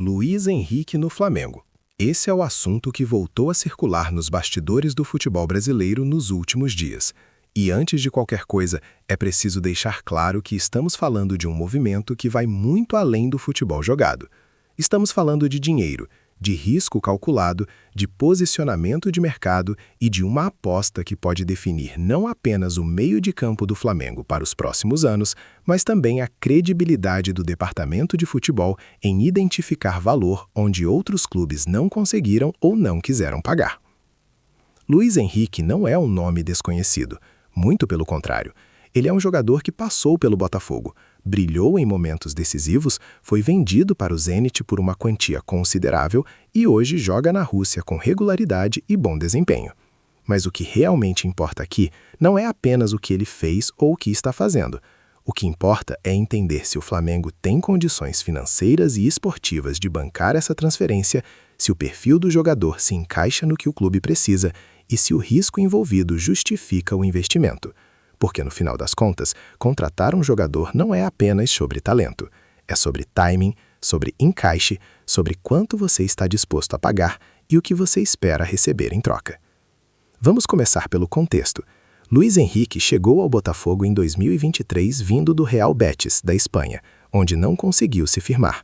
Luís Henrique no Flamengo. Esse é o assunto que voltou a circular nos bastidores do futebol brasileiro nos últimos dias. E antes de qualquer coisa, é preciso deixar claro que estamos falando de um movimento que vai muito além do futebol jogado. Estamos falando de dinheiro, de risco calculado, de posicionamento de mercado e de uma aposta que pode definir não apenas o meio de campo do Flamengo para os próximos anos, mas também a credibilidade do departamento de futebol em identificar valor onde outros clubes não conseguiram ou não quiseram pagar. Luís Henrique não é um nome desconhecido, muito pelo contrário. Ele é um jogador que passou pelo Botafogo, brilhou em momentos decisivos, foi vendido para o Zenit por uma quantia considerável e hoje joga na Rússia com regularidade e bom desempenho. Mas o que realmente importa aqui não é apenas o que ele fez ou o que está fazendo. O que importa é entender se o Flamengo tem condições financeiras e esportivas de bancar essa transferência, se o perfil do jogador se encaixa no que o clube precisa e se o risco envolvido justifica o investimento. Porque, no final das contas, contratar um jogador não é apenas sobre talento. É sobre timing, sobre encaixe, sobre quanto você está disposto a pagar e o que você espera receber em troca. Vamos começar pelo contexto. Luís Henrique chegou ao Botafogo em 2023 vindo do Real Betis, da Espanha, onde não conseguiu se firmar.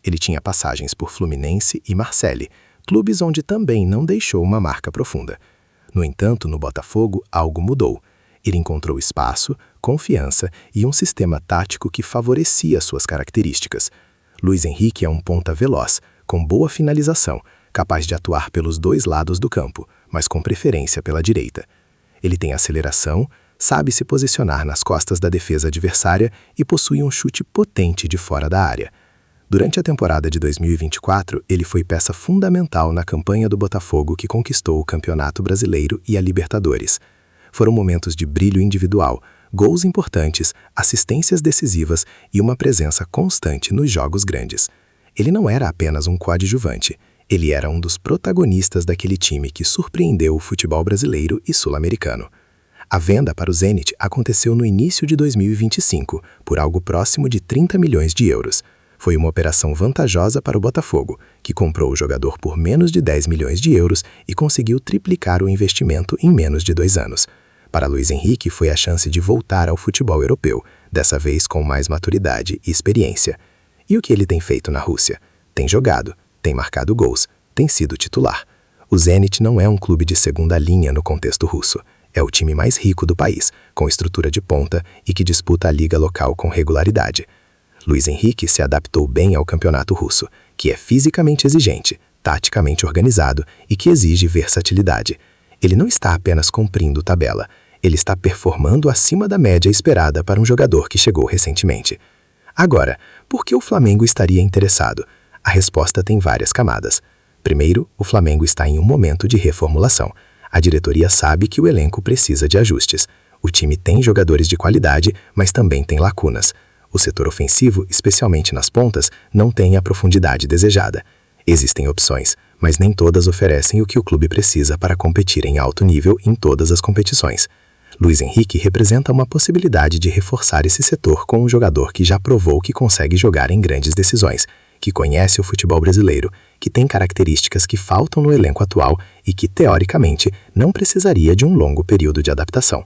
Ele tinha passagens por Fluminense e Marseille, clubes onde também não deixou uma marca profunda. No entanto, no Botafogo, algo mudou. Ele encontrou espaço, confiança e um sistema tático que favorecia suas características. Luís Henrique é um ponta veloz, com boa finalização, capaz de atuar pelos dois lados do campo, mas com preferência pela direita. Ele tem aceleração, sabe se posicionar nas costas da defesa adversária e possui um chute potente de fora da área. Durante a temporada de 2024, ele foi peça fundamental na campanha do Botafogo que conquistou o Campeonato Brasileiro e a Libertadores. Foram momentos de brilho individual, gols importantes, assistências decisivas e uma presença constante nos jogos grandes. Ele não era apenas um coadjuvante, ele era um dos protagonistas daquele time que surpreendeu o futebol brasileiro e sul-americano. A venda para o Zenit aconteceu no início de 2025, por algo próximo de 30 milhões de euros. Foi uma operação vantajosa para o Botafogo, que comprou o jogador por menos de 10 milhões de euros e conseguiu triplicar o investimento em menos de 2 anos. Para Luís Henrique foi a chance de voltar ao futebol europeu, dessa vez com mais maturidade e experiência. E o que ele tem feito na Rússia? Tem jogado, tem marcado gols, tem sido titular. O Zenit não é um clube de segunda linha no contexto russo. É o time mais rico do país, com estrutura de ponta e que disputa a liga local com regularidade. Luís Henrique se adaptou bem ao campeonato russo, que é fisicamente exigente, taticamente organizado e que exige versatilidade. Ele não está apenas cumprindo tabela, ele está performando acima da média esperada para um jogador que chegou recentemente. Agora, por que o Flamengo estaria interessado? A resposta tem várias camadas. Primeiro, o Flamengo está em um momento de reformulação. A diretoria sabe que o elenco precisa de ajustes. O time tem jogadores de qualidade, mas também tem lacunas. O setor ofensivo, especialmente nas pontas, não tem a profundidade desejada. Existem opções, mas nem todas oferecem o que o clube precisa para competir em alto nível em todas as competições. Luís Henrique representa uma possibilidade de reforçar esse setor com um jogador que já provou que consegue jogar em grandes decisões, que conhece o futebol brasileiro, que tem características que faltam no elenco atual e que, teoricamente, não precisaria de um longo período de adaptação.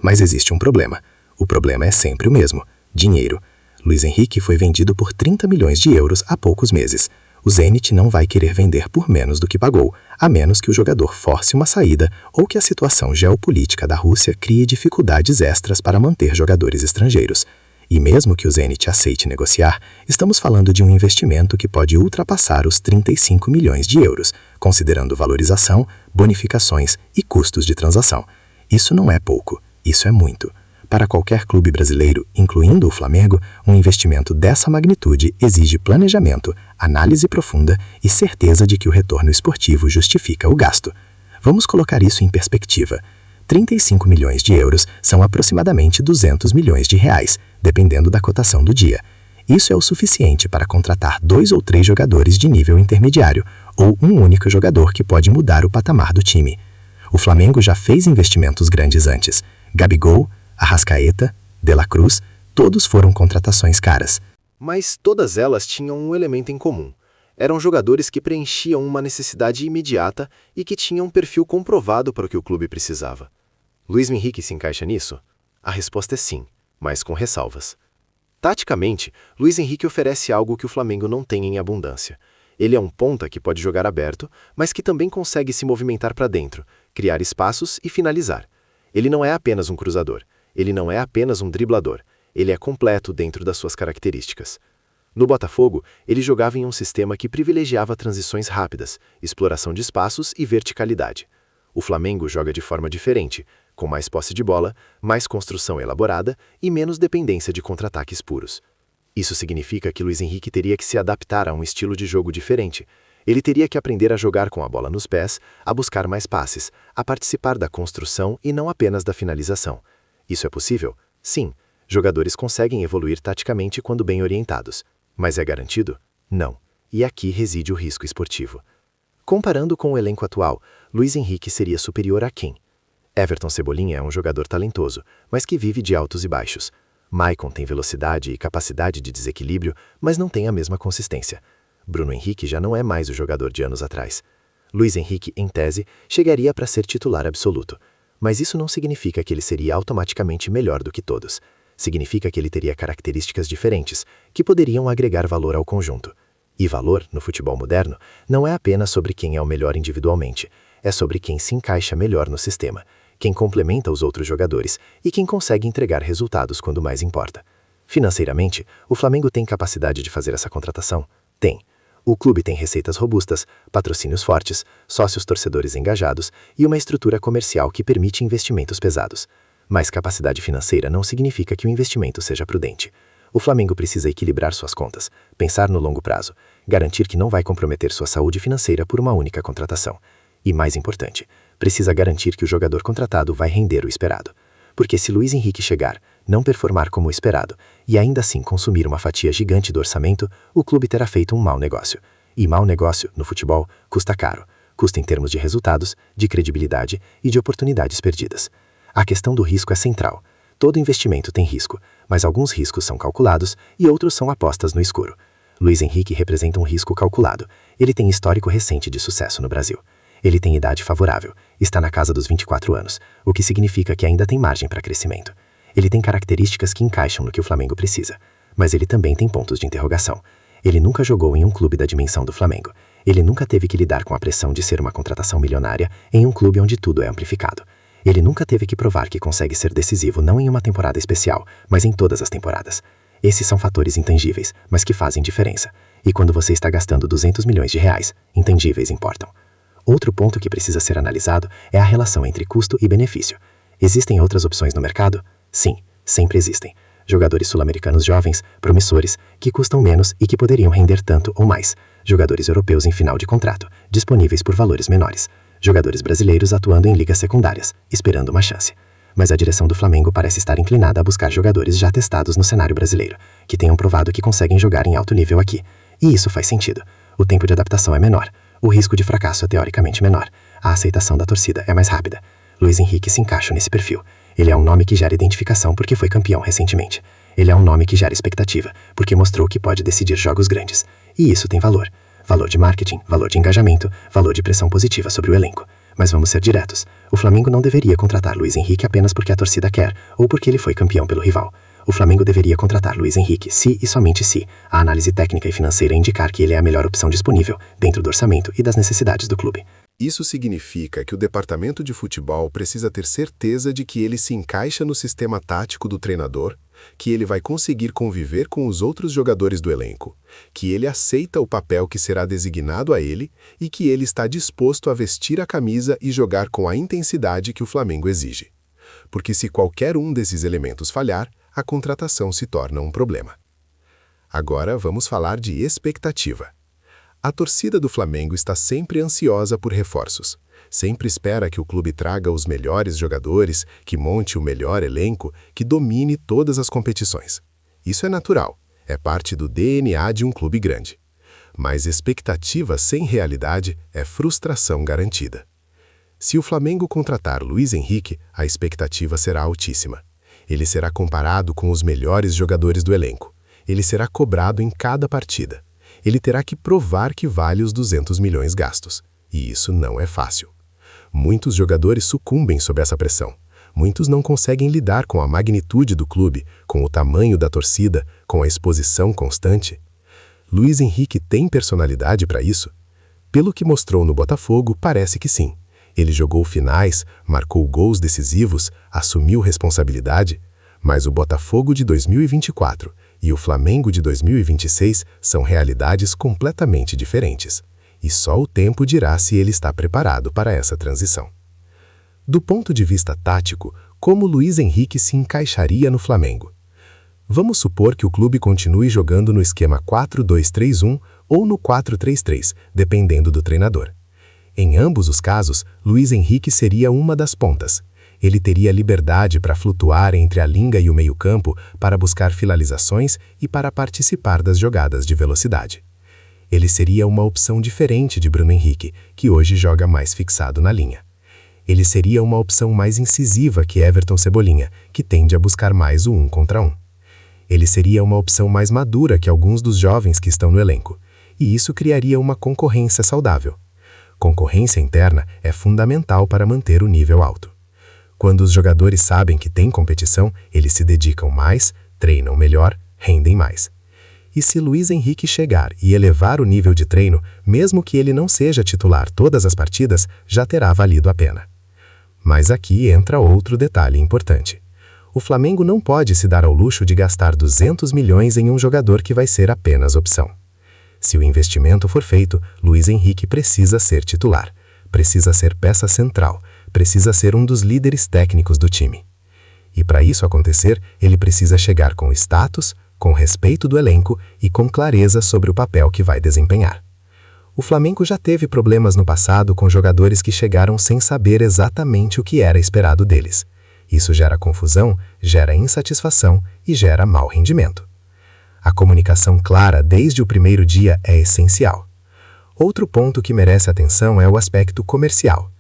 Mas existe um problema. O problema é sempre o mesmo: dinheiro. Luís Henrique foi vendido por 30 milhões de euros há poucos meses. O Zenit não vai querer vender por menos do que pagou, a menos que o jogador force uma saída ou que a situação geopolítica da Rússia crie dificuldades extras para manter jogadores estrangeiros. E mesmo que o Zenit aceite negociar, estamos falando de um investimento que pode ultrapassar os 35 milhões de euros, considerando valorização, bonificações e custos de transação. Isso não é pouco, isso é muito. Para qualquer clube brasileiro, incluindo o Flamengo, um investimento dessa magnitude exige planejamento, análise profunda e certeza de que o retorno esportivo justifica o gasto. Vamos colocar isso em perspectiva. 35 milhões de euros são aproximadamente 200 milhões de reais, dependendo da cotação do dia. Isso é o suficiente para contratar 2 ou 3 jogadores de nível intermediário, ou um único jogador que pode mudar o patamar do time. O Flamengo já fez investimentos grandes antes. Gabigol, Arrascaeta, De La Cruz, todos foram contratações caras. Mas todas elas tinham um elemento em comum. Eram jogadores que preenchiam uma necessidade imediata e que tinham um perfil comprovado para o que o clube precisava. Luís Henrique se encaixa nisso? A resposta é sim, mas com ressalvas. Taticamente, Luís Henrique oferece algo que o Flamengo não tem em abundância. Ele é um ponta que pode jogar aberto, mas que também consegue se movimentar para dentro, criar espaços e finalizar. Ele não é apenas um cruzador, ele não é apenas um driblador, ele é completo dentro das suas características. No Botafogo, ele jogava em um sistema que privilegiava transições rápidas, exploração de espaços e verticalidade. O Flamengo joga de forma diferente, com mais posse de bola, mais construção elaborada e menos dependência de contra-ataques puros. Isso significa que Luís Henrique teria que se adaptar a um estilo de jogo diferente. Ele teria que aprender a jogar com a bola nos pés, a buscar mais passes, a participar da construção e não apenas da finalização. Isso é possível? Sim, jogadores conseguem evoluir taticamente quando bem orientados. Mas é garantido? Não. E aqui reside o risco esportivo. Comparando com o elenco atual, Luís Henrique seria superior a quem? Everton Cebolinha é um jogador talentoso, mas que vive de altos e baixos. Maicon tem velocidade e capacidade de desequilíbrio, mas não tem a mesma consistência. Bruno Henrique já não é mais o jogador de anos atrás. Luís Henrique, em tese, chegaria para ser titular absoluto. Mas isso não significa que ele seria automaticamente melhor do que todos. Significa que ele teria características diferentes, que poderiam agregar valor ao conjunto. E valor, no futebol moderno, não é apenas sobre quem é o melhor individualmente, é sobre quem se encaixa melhor no sistema, quem complementa os outros jogadores e quem consegue entregar resultados quando mais importa. Financeiramente, o Flamengo tem capacidade de fazer essa contratação? Tem. O clube tem receitas robustas, patrocínios fortes, sócios torcedores engajados e uma estrutura comercial que permite investimentos pesados. Mas capacidade financeira não significa que o investimento seja prudente. O Flamengo precisa equilibrar suas contas, pensar no longo prazo, garantir que não vai comprometer sua saúde financeira por uma única contratação. E mais importante, precisa garantir que o jogador contratado vai render o esperado. Porque se Luís Henrique chegar, não performar como o esperado e ainda assim consumir uma fatia gigante do orçamento, o clube terá feito um mau negócio. E mau negócio, no futebol, custa caro. Custa em termos de resultados, de credibilidade e de oportunidades perdidas. A questão do risco é central. Todo investimento tem risco, mas alguns riscos são calculados e outros são apostas no escuro. Luís Henrique representa um risco calculado. Ele tem histórico recente de sucesso no Brasil. Ele tem idade favorável, está na casa dos 24 anos, o que significa que ainda tem margem para crescimento. Ele tem características que encaixam no que o Flamengo precisa, mas ele também tem pontos de interrogação. Ele nunca jogou em um clube da dimensão do Flamengo. Ele nunca teve que lidar com a pressão de ser uma contratação milionária em um clube onde tudo é amplificado. Ele nunca teve que provar que consegue ser decisivo não em uma temporada especial, mas em todas as temporadas. Esses são fatores intangíveis, mas que fazem diferença. E quando você está gastando 200 milhões de reais, intangíveis importam. Outro ponto que precisa ser analisado é a relação entre custo e benefício. Existem outras opções no mercado? Sim, sempre existem. Jogadores sul-americanos jovens, promissores, que custam menos e que poderiam render tanto ou mais. Jogadores europeus em final de contrato, disponíveis por valores menores. Jogadores brasileiros atuando em ligas secundárias, esperando uma chance. Mas a direção do Flamengo parece estar inclinada a buscar jogadores já testados no cenário brasileiro, que tenham provado que conseguem jogar em alto nível aqui. E isso faz sentido. O tempo de adaptação é menor. O risco de fracasso é teoricamente menor. A aceitação da torcida é mais rápida. Luís Henrique se encaixa nesse perfil. Ele é um nome que gera identificação porque foi campeão recentemente. Ele é um nome que gera expectativa, porque mostrou que pode decidir jogos grandes. E isso tem valor. Valor de marketing, valor de engajamento, valor de pressão positiva sobre o elenco. Mas vamos ser diretos. O Flamengo não deveria contratar Luís Henrique apenas porque a torcida quer ou porque ele foi campeão pelo rival. O Flamengo deveria contratar Luís Henrique se e somente se a análise técnica e financeira indicar que ele é a melhor opção disponível dentro do orçamento e das necessidades do clube. Isso significa que o departamento de futebol precisa ter certeza de que ele se encaixa no sistema tático do treinador, que ele vai conseguir conviver com os outros jogadores do elenco, que ele aceita o papel que será designado a ele e que ele está disposto a vestir a camisa e jogar com a intensidade que o Flamengo exige. Porque se qualquer um desses elementos falhar, a contratação se torna um problema. Agora vamos falar de expectativa. A torcida do Flamengo está sempre ansiosa por reforços. Sempre espera que o clube traga os melhores jogadores, que monte o melhor elenco, que domine todas as competições. Isso é natural, é parte do DNA de um clube grande. Mas expectativa sem realidade é frustração garantida. Se o Flamengo contratar Luís Henrique, a expectativa será altíssima. Ele será comparado com os melhores jogadores do elenco. Ele será cobrado em cada partida. Ele terá que provar que vale os 200 milhões gastos. E isso não é fácil. Muitos jogadores sucumbem sob essa pressão. Muitos não conseguem lidar com a magnitude do clube, com o tamanho da torcida, com a exposição constante. Luís Henrique tem personalidade para isso? Pelo que mostrou no Botafogo, parece que sim. Ele jogou finais, marcou gols decisivos, assumiu responsabilidade, mas o Botafogo de 2024 e o Flamengo de 2026 são realidades completamente diferentes. E só o tempo dirá se ele está preparado para essa transição. Do ponto de vista tático, como Luís Henrique se encaixaria no Flamengo? Vamos supor que o clube continue jogando no esquema 4-2-3-1 ou no 4-3-3, dependendo do treinador. Em ambos os casos, Luís Henrique seria uma das pontas. Ele teria liberdade para flutuar entre a linha e o meio-campo, para buscar finalizações e para participar das jogadas de velocidade. Ele seria uma opção diferente de Bruno Henrique, que hoje joga mais fixado na linha. Ele seria uma opção mais incisiva que Everton Cebolinha, que tende a buscar mais o 1 contra 1. Ele seria uma opção mais madura que alguns dos jovens que estão no elenco, e isso criaria uma concorrência saudável. Concorrência interna é fundamental para manter o nível alto. Quando os jogadores sabem que tem competição, eles se dedicam mais, treinam melhor, rendem mais. E se Luís Henrique chegar e elevar o nível de treino, mesmo que ele não seja titular todas as partidas, já terá valido a pena. Mas aqui entra outro detalhe importante. O Flamengo não pode se dar ao luxo de gastar 200 milhões em um jogador que vai ser apenas opção. Se o investimento for feito, Luís Henrique precisa ser titular, precisa ser peça central, precisa ser um dos líderes técnicos do time. E para isso acontecer, ele precisa chegar com status, com respeito do elenco e com clareza sobre o papel que vai desempenhar. O Flamengo já teve problemas no passado com jogadores que chegaram sem saber exatamente o que era esperado deles. Isso gera confusão, gera insatisfação e gera mau rendimento. A comunicação clara desde o primeiro dia é essencial. Outro ponto que merece atenção é o aspecto comercial.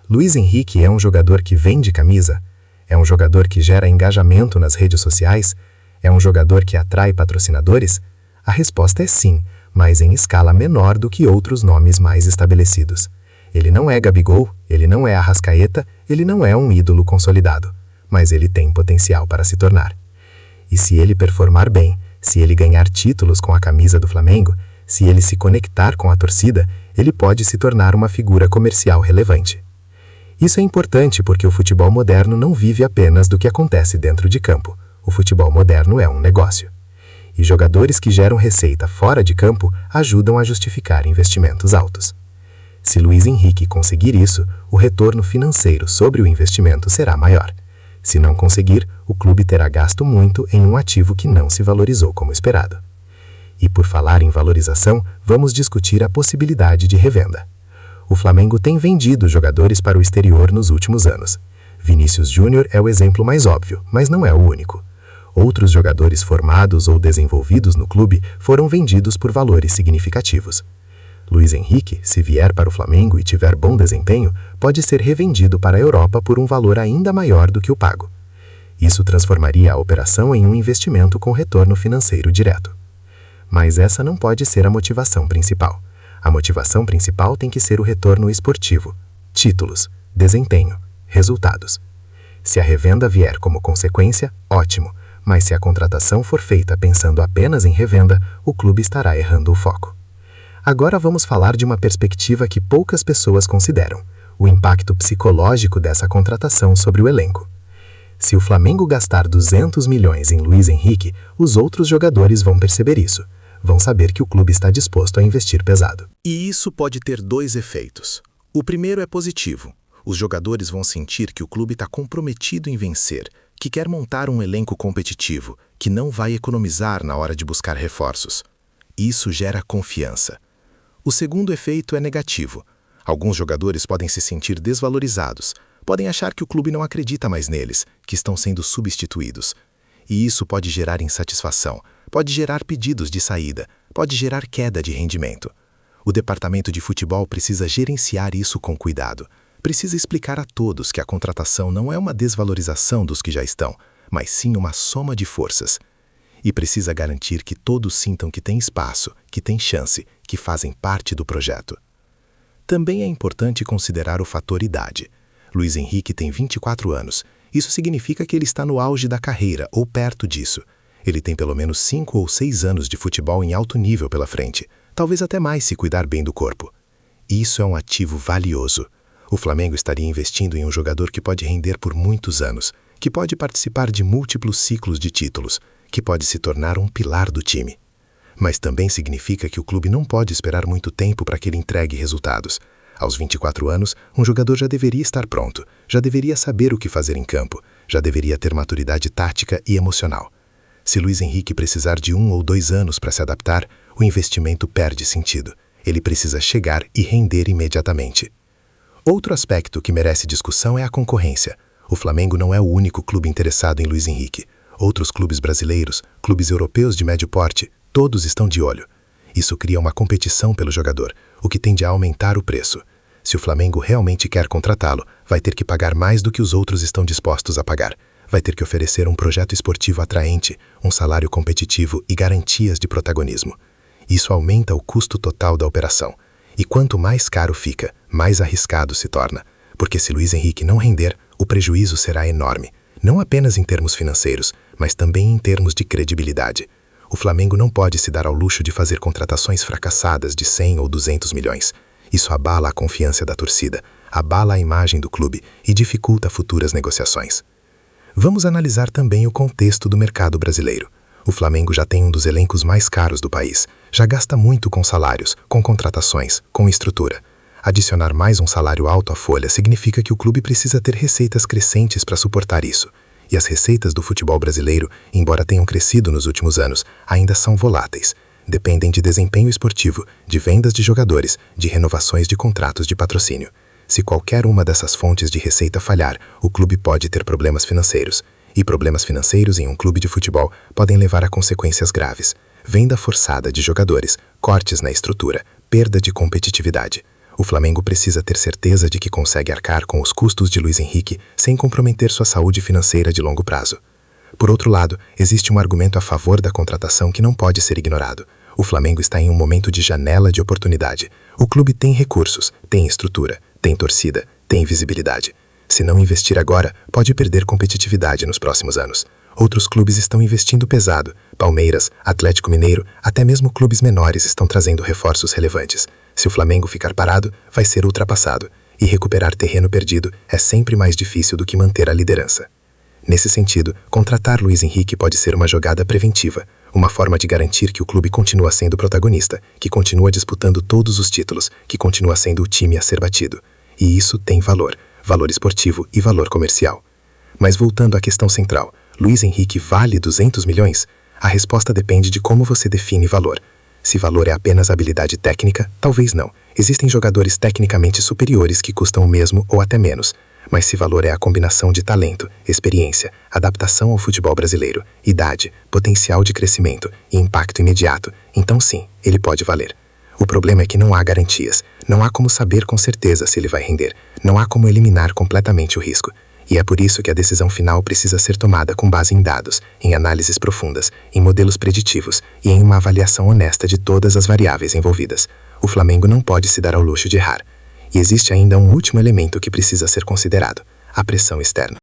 Luís Henrique é um jogador que vende camisa? É um jogador que gera engajamento nas redes sociais? É um jogador que atrai patrocinadores? A resposta é sim, mas em escala menor do que outros nomes mais estabelecidos. Ele não é Gabigol, ele não é Arrascaeta, ele não é um ídolo consolidado, mas ele tem potencial para se tornar. E se ele performar bem, se ele ganhar títulos com a camisa do Flamengo, se ele se conectar com a torcida, ele pode se tornar uma figura comercial relevante. Isso é importante porque o futebol moderno não vive apenas do que acontece dentro de campo. O futebol moderno é um negócio. E jogadores que geram receita fora de campo ajudam a justificar investimentos altos. Se Luís Henrique conseguir isso, o retorno financeiro sobre o investimento será maior. Se não conseguir, o clube terá gasto muito em um ativo que não se valorizou como esperado. E por falar em valorização, vamos discutir a possibilidade de revenda. O Flamengo tem vendido jogadores para o exterior nos últimos anos. Vinícius Júnior é o exemplo mais óbvio, mas não é o único. Outros jogadores formados ou desenvolvidos no clube foram vendidos por valores significativos. Luís Henrique, se vier para o Flamengo e tiver bom desempenho, pode ser revendido para a Europa por um valor ainda maior do que o pago. Isso transformaria a operação em um investimento com retorno financeiro direto. Mas essa não pode ser a motivação principal. A motivação principal tem que ser o retorno esportivo, títulos, desempenho, resultados. Se a revenda vier como consequência, ótimo. Mas se a contratação for feita pensando apenas em revenda, o clube estará errando o foco. Agora vamos falar de uma perspectiva que poucas pessoas consideram: o impacto psicológico dessa contratação sobre o elenco. Se o Flamengo gastar 200 milhões em Luís Henrique, os outros jogadores vão perceber isso. Vão saber que o clube está disposto a investir pesado. E isso pode ter dois efeitos. O primeiro é positivo. Os jogadores vão sentir que o clube está comprometido em vencer, que quer montar um elenco competitivo, que não vai economizar na hora de buscar reforços. Isso gera confiança. O segundo efeito é negativo. Alguns jogadores podem se sentir desvalorizados, podem achar que o clube não acredita mais neles, que estão sendo substituídos. E isso pode gerar insatisfação, pode gerar pedidos de saída, pode gerar queda de rendimento. O departamento de futebol precisa gerenciar isso com cuidado. Precisa explicar a todos que a contratação não é uma desvalorização dos que já estão, mas sim uma soma de forças. e precisa garantir que todos sintam que têm espaço, que têm chance, que fazem parte do projeto. Também é importante considerar o fator idade. Luiz Henrique tem 24 anos. Isso significa que ele está no auge da carreira ou perto disso. Ele tem pelo menos 5 ou 6 anos de futebol em alto nível pela frente, talvez até mais se cuidar bem do corpo. Isso é um ativo valioso. O Flamengo estaria investindo em um jogador que pode render por muitos anos, que pode participar de múltiplos ciclos de títulos, que pode se tornar um pilar do time. Mas também significa que o clube não pode esperar muito tempo para que ele entregue resultados. Aos 24 anos, um jogador já deveria estar pronto, já deveria saber o que fazer em campo, já deveria ter maturidade tática e emocional. Se Luiz Henrique precisar de 1 ou 2 anos para se adaptar, o investimento perde sentido. Ele precisa chegar e render imediatamente. Outro aspecto que merece discussão é a concorrência. O Flamengo não é o único clube interessado em Luiz Henrique. Outros clubes brasileiros, clubes europeus de médio porte, todos estão de olho. Isso cria uma competição pelo jogador, o que tende a aumentar o preço. Se o Flamengo realmente quer contratá-lo, vai ter que pagar mais do que os outros estão dispostos a pagar. Vai ter que oferecer um projeto esportivo atraente, um salário competitivo e garantias de protagonismo. Isso aumenta o custo total da operação. E quanto mais caro fica, mais arriscado se torna. Porque se Luiz Henrique não render, o prejuízo será enorme. Não apenas em termos financeiros, mas também em termos de credibilidade. O Flamengo não pode se dar ao luxo de fazer contratações fracassadas de 100 ou 200 milhões. Isso abala a confiança da torcida, abala a imagem do clube e dificulta futuras negociações. Vamos analisar também o contexto do mercado brasileiro. O Flamengo já tem um dos elencos mais caros do país, já gasta muito com salários, com contratações, com estrutura. Adicionar mais um salário alto à folha significa que o clube precisa ter receitas crescentes para suportar isso. E as receitas do futebol brasileiro, embora tenham crescido nos últimos anos, ainda são voláteis. Dependem de desempenho esportivo, de vendas de jogadores, de renovações de contratos de patrocínio. Se qualquer uma dessas fontes de receita falhar, o clube pode ter problemas financeiros. E problemas financeiros em um clube de futebol podem levar a consequências graves. Venda forçada de jogadores, cortes na estrutura, perda de competitividade. O Flamengo precisa ter certeza de que consegue arcar com os custos de Luiz Henrique sem comprometer sua saúde financeira de longo prazo. Por outro lado, existe um argumento a favor da contratação que não pode ser ignorado. O Flamengo está em um momento de janela de oportunidade. O clube tem recursos, tem estrutura, tem torcida, tem visibilidade. Se não investir agora, pode perder competitividade nos próximos anos. Outros clubes estão investindo pesado. Palmeiras, Atlético Mineiro, até mesmo clubes menores estão trazendo reforços relevantes. Se o Flamengo ficar parado, vai ser ultrapassado. E recuperar terreno perdido é sempre mais difícil do que manter a liderança. Nesse sentido, contratar Luiz Henrique pode ser uma jogada preventiva, uma forma de garantir que o clube continua sendo protagonista, que continua disputando todos os títulos, que continua sendo o time a ser batido. E isso tem valor, valor esportivo e valor comercial. Mas voltando à questão central, Luiz Henrique vale 200 milhões? A resposta depende de como você define valor. Se valor é apenas habilidade técnica, talvez não. Existem jogadores tecnicamente superiores que custam o mesmo ou até menos. Mas se valor é a combinação de talento, experiência, adaptação ao futebol brasileiro, idade, potencial de crescimento e impacto imediato, então sim, ele pode valer. O problema é que não há garantias, não há como saber com certeza se ele vai render, não há como eliminar completamente o risco. E é por isso que a decisão final precisa ser tomada com base em dados, em análises profundas, em modelos preditivos e em uma avaliação honesta de todas as variáveis envolvidas. O Flamengo não pode se dar ao luxo de errar. E existe ainda um último elemento que precisa ser considerado: a pressão externa.